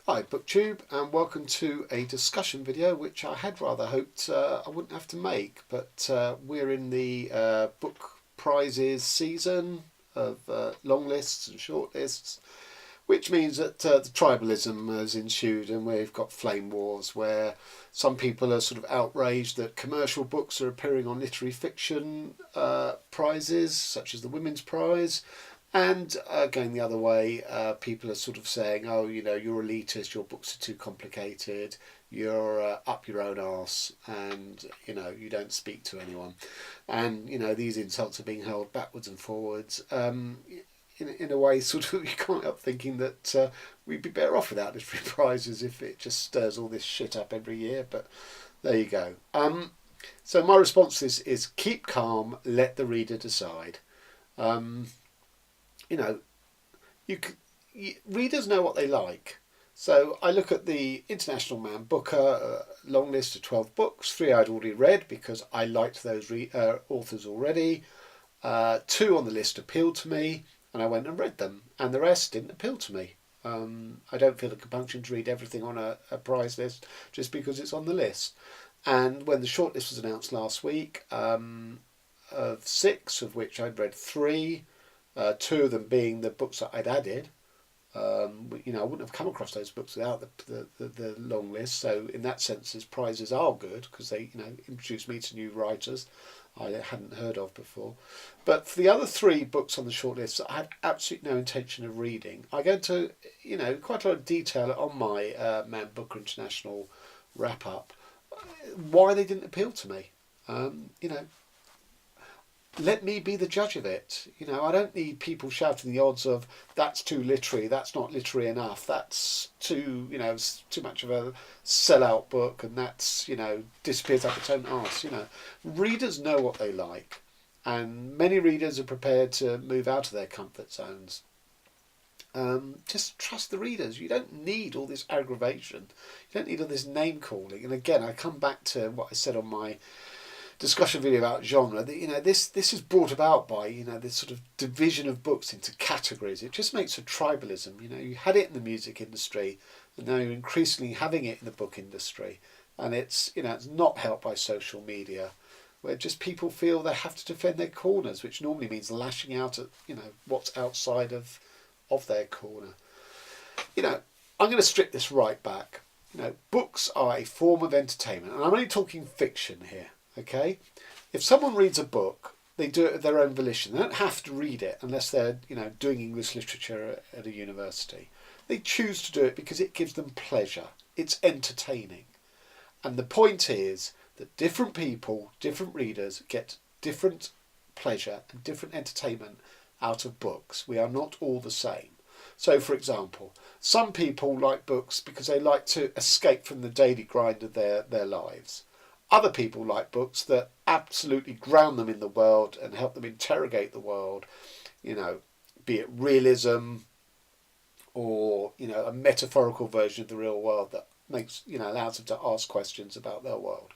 Hi BookTube, and welcome to a discussion video which I had rather hoped I wouldn't have to make, but we're in the book prizes season of long lists and short lists, which means that the tribalism has ensued, and we've got flame wars where some people are sort of outraged that commercial books are appearing on literary fiction prizes such as the Women's Prize. And going the other way, people are sort of saying, oh, you're elitist, your books are too complicated, you're up your own arse, and, you don't speak to anyone. And, these insults are being hurled backwards and forwards. In a way, sort of, you can't help thinking that we'd be better off without literary prizes if it just stirs all this shit up every year, but there you go. So my response is keep calm, let the reader decide. Readers know what they like. So I look at the International Man Booker long list of 12 books. 3 I'd already read because I liked those authors already. 2 on the list appealed to me, and I went and read them, and the rest didn't appeal to me. I don't feel a compunction to read everything on a prize list just because it's on the list. And when the shortlist was announced last week, of 6, of which I'd read 3, 2 of them being the books that I'd added. I wouldn't have come across those books without the long list. So in that sense, his prizes are good because they introduced me to new writers I hadn't heard of before. But for the other 3 books on the shortlist that I had absolutely no intention of reading, I go into quite a lot of detail on my Man Booker International wrap up why they didn't appeal to me. Let me be the judge of it. I don't need people shouting the odds of that's too literary, that's not literary enough, that's too, too much of a sellout book, and that's, disappears up its own arse. Readers know what they like, and many readers are prepared to move out of their comfort zones. Just trust the readers. You don't need all this aggravation. You don't need all this name calling. And again, I come back to what I said on my discussion video about genre. That this is brought about by this sort of division of books into categories. It just makes for tribalism. You had it in the music industry, and now you're increasingly having it in the book industry, and it's not helped by social media, where just people feel they have to defend their corners, which normally means lashing out at what's outside of their corner. I'm going to strip this right back. Books are a form of entertainment, and I'm only talking fiction here. Okay, if someone reads a book, they do it at their own volition. They don't have to read it unless they're doing English literature at a university. They choose to do it because it gives them pleasure. It's entertaining, and the point is that different people, different readers, get different pleasure and different entertainment out of books. We are not all the same. So, for example, some people like books because they like to escape from the daily grind of their lives. Other people like books that absolutely ground them in the world and help them interrogate the world, be it realism or, a metaphorical version of the real world that makes, allows them to ask questions about their world.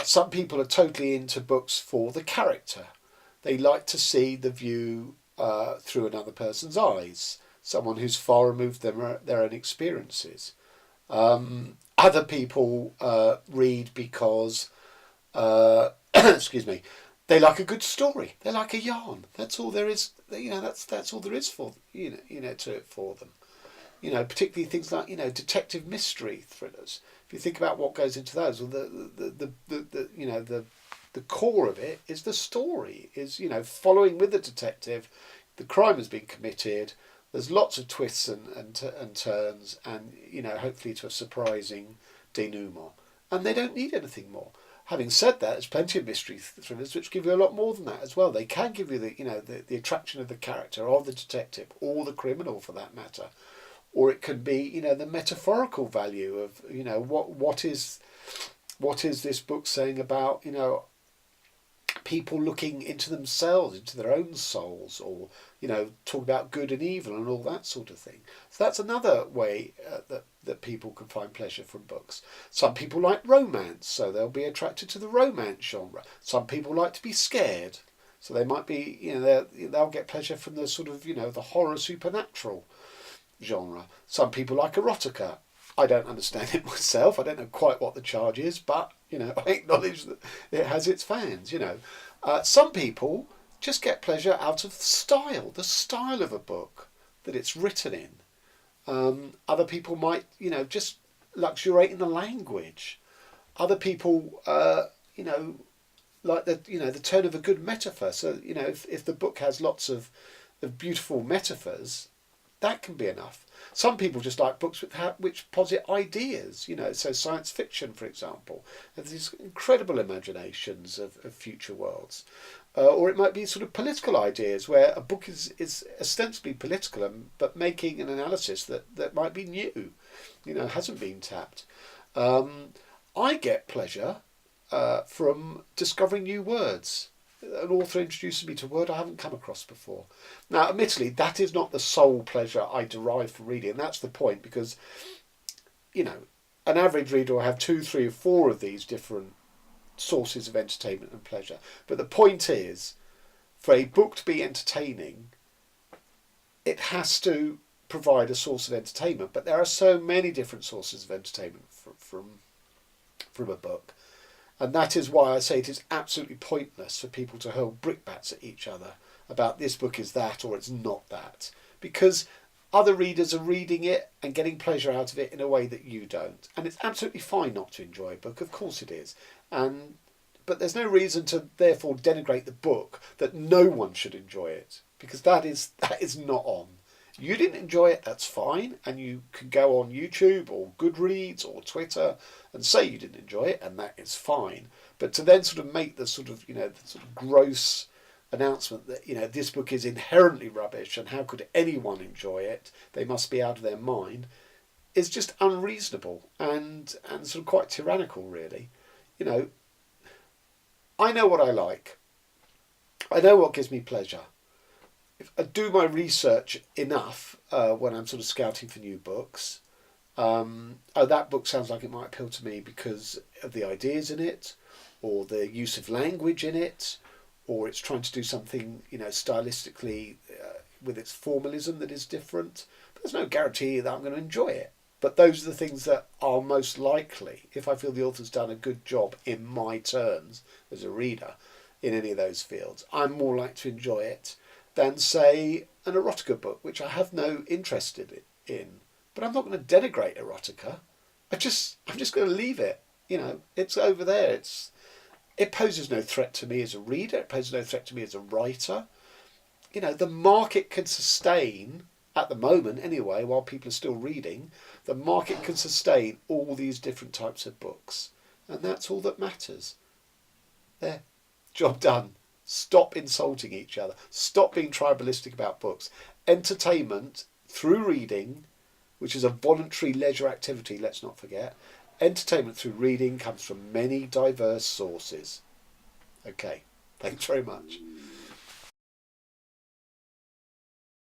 Some people are totally into books for the character. They like to see the view through another person's eyes, someone who's far removed from their own experiences. Other people read because, excuse me, they like a good story. They like a yarn. That's all there is. That's all there is for to it for them. Particularly things like detective mystery thrillers. If you think about what goes into those, well, the core of it is the story. Is following with the detective, the crime has been committed. There's lots of twists and turns, and hopefully to a surprising denouement. And they don't need anything more. Having said that, there's plenty of mystery thrillers which give you a lot more than that as well. They can give you the attraction of the character, of the detective, or the criminal for that matter, or it can be the metaphorical value of what is this book saying about people looking into themselves, into their own souls, or talk about good and evil and all that sort of thing. So that's another way that people can find pleasure from books. Some people like romance, so they'll be attracted to the romance genre. Some people like to be scared, so they might be they'll get pleasure from the sort of the horror supernatural. genre. Some people like erotica. I don't understand it myself. I don't know quite what the charge is, but I acknowledge that it has its fans. Some people just get pleasure out of the style of a book that it's written in. Other people might, just luxuriate in the language. Other people, like the turn of a good metaphor. So if the book has lots of beautiful metaphors, that can be enough. Some people just like books which posit ideas. So science fiction, for example, has these incredible imaginations of future worlds. Or it might be sort of political ideas where a book is ostensibly political, but making an analysis that might be new, hasn't been tapped. I get pleasure from discovering new words. An author introduces me to a word I haven't come across before. Now, admittedly, that is not the sole pleasure I derive from reading, and that's the point, because, an average reader will have 2, 3, or 4 of these different sources of entertainment and pleasure. But the point is, for a book to be entertaining, it has to provide a source of entertainment. But there are so many different sources of entertainment from a book. And that is why I say it is absolutely pointless for people to hurl brickbats at each other about this book is that or it's not that. Because other readers are reading it and getting pleasure out of it in a way that you don't. And it's absolutely fine not to enjoy a book, of course it is. But there's no reason to therefore denigrate the book that no one should enjoy it. Because that is not on. You didn't enjoy it, that's fine, and you can go on YouTube or Goodreads or Twitter and say you didn't enjoy it, and that is fine. But to then sort of make the sort of gross announcement that this book is inherently rubbish and how could anyone enjoy it? They must be out of their mind, is just unreasonable and sort of quite tyrannical, really. I know what I like. I know what gives me pleasure. If I do my research enough when I'm sort of scouting for new books, that book sounds like it might appeal to me because of the ideas in it, or the use of language in it, or it's trying to do something, stylistically with its formalism that is different. There's no guarantee that I'm going to enjoy it. But those are the things that are most likely, if I feel the author's done a good job in my terms as a reader in any of those fields, I'm more likely to enjoy it than, say, an erotica book, which I have no interest in. But I'm not going to denigrate erotica. I'm just going to leave it. It's over there. It poses no threat to me as a reader. It poses no threat to me as a writer. The market can sustain, at the moment anyway, while people are still reading, the market can sustain all these different types of books. And that's all that matters. There. Job done. Stop insulting each other. Stop being tribalistic about books. Entertainment through reading, which is a voluntary leisure activity, let's not forget. Entertainment through reading comes from many diverse sources. Okay, thanks very much.